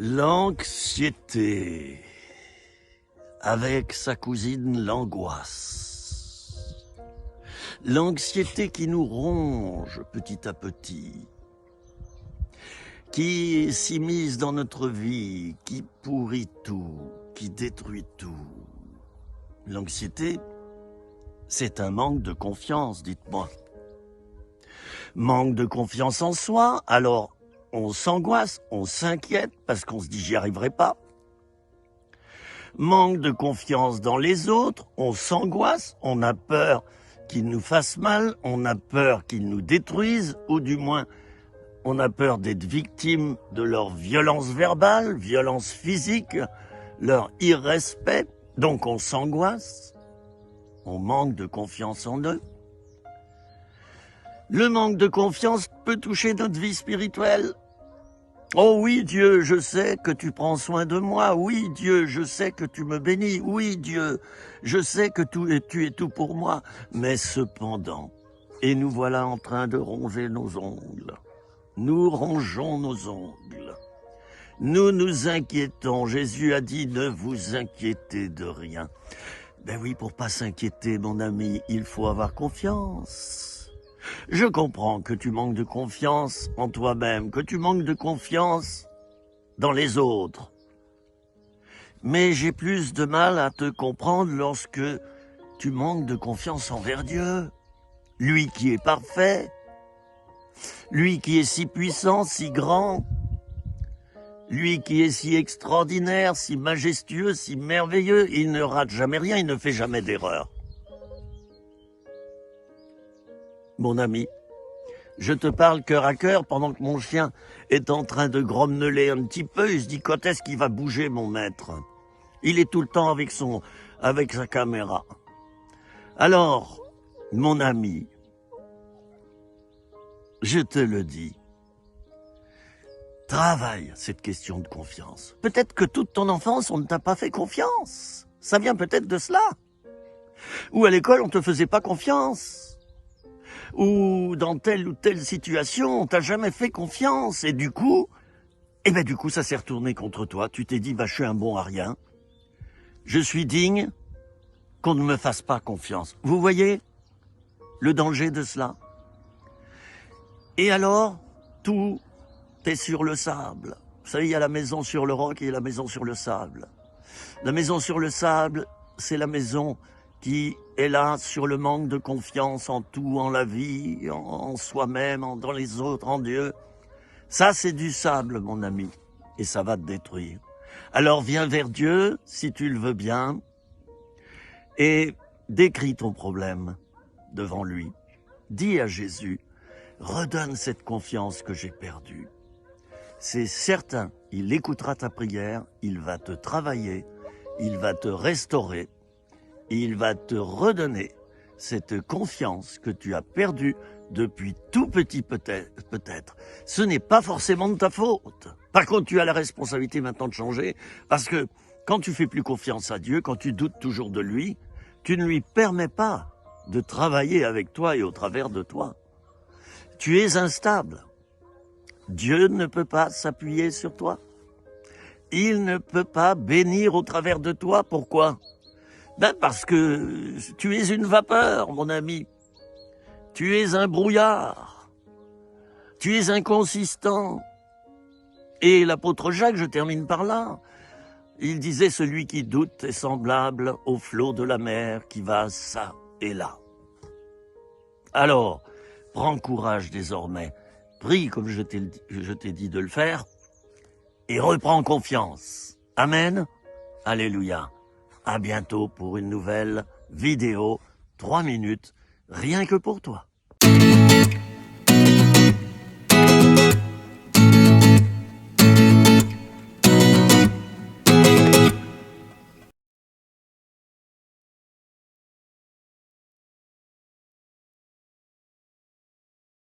L'anxiété, avec sa cousine l'angoisse. L'anxiété qui nous ronge petit à petit, qui s'immisce dans notre vie, qui pourrit tout, qui détruit tout. L'anxiété, c'est un manque de confiance, dites-moi. Manque de confiance en soi, alors on s'angoisse, on s'inquiète parce qu'on se dit j'y arriverai pas. Manque de confiance dans les autres, on s'angoisse, on a peur qu'ils nous fassent mal, on a peur qu'ils nous détruisent, ou du moins on a peur d'être victime de leur violence verbale, violence physique, leur irrespect, donc on s'angoisse, on manque de confiance en eux. Le manque de confiance peut toucher notre vie spirituelle. Oh oui, Dieu, je sais que tu prends soin de moi. Oui, Dieu, je sais que tu me bénis. Oui, Dieu, je sais que tu es tout pour moi. Mais cependant, et nous voilà en train de ronger nos ongles. Nous rongeons nos ongles. Nous nous inquiétons. Jésus a dit, ne vous inquiétez de rien. Ben oui, pour pas s'inquiéter, mon ami, il faut avoir confiance. Je comprends que tu manques de confiance en toi-même, que tu manques de confiance dans les autres. Mais j'ai plus de mal à te comprendre lorsque tu manques de confiance envers Dieu. Lui qui est parfait, lui qui est si puissant, si grand, lui qui est si extraordinaire, si majestueux, si merveilleux, il ne rate jamais rien, il ne fait jamais d'erreur. Mon ami, je te parle cœur à cœur pendant que mon chien est en train de grommeler un petit peu. Il se dit, quand est-ce qu'il va bouger, mon maître? Il est tout le temps avec sa caméra. Alors, mon ami, je te le dis, travaille cette question de confiance. Peut-être que toute ton enfance, on ne t'a pas fait confiance. Ça vient peut-être de cela. Ou à l'école, on ne te faisait pas confiance. Ou dans telle ou telle situation, on t'a jamais fait confiance. Et du coup, ça s'est retourné contre toi. Tu t'es dit, je suis un bon à rien. Je suis digne qu'on ne me fasse pas confiance. Vous voyez le danger de cela? Et alors, tout est sur le sable. Vous savez, il y a la maison sur le roc et la maison sur le sable. La maison sur le sable, c'est la maison qui est là sur le manque de confiance en tout, en la vie, en soi-même, dans les autres, en Dieu. Ça, c'est du sable, mon ami, et ça va te détruire. Alors viens vers Dieu, si tu le veux bien, et décris ton problème devant lui. Dis à Jésus, redonne cette confiance que j'ai perdue. C'est certain, il écoutera ta prière, il va te travailler, il va te restaurer, il va te redonner cette confiance que tu as perdue depuis tout petit peut-être. Ce n'est pas forcément de ta faute. Par contre, tu as la responsabilité maintenant de changer, parce que quand tu fais plus confiance à Dieu, quand tu doutes toujours de lui, tu ne lui permets pas de travailler avec toi et au travers de toi. Tu es instable. Dieu ne peut pas s'appuyer sur toi. Il ne peut pas bénir au travers de toi. Pourquoi ? Parce que tu es une vapeur, mon ami. Tu es un brouillard. Tu es inconsistant. Et l'apôtre Jacques, je termine par là, il disait, celui qui doute est semblable au flot de la mer qui va ça et là. Alors, prends courage désormais. Prie comme je t'ai dit de le faire et reprends confiance. Amen. Alléluia. À bientôt pour une nouvelle vidéo, 3 minutes, rien que pour toi.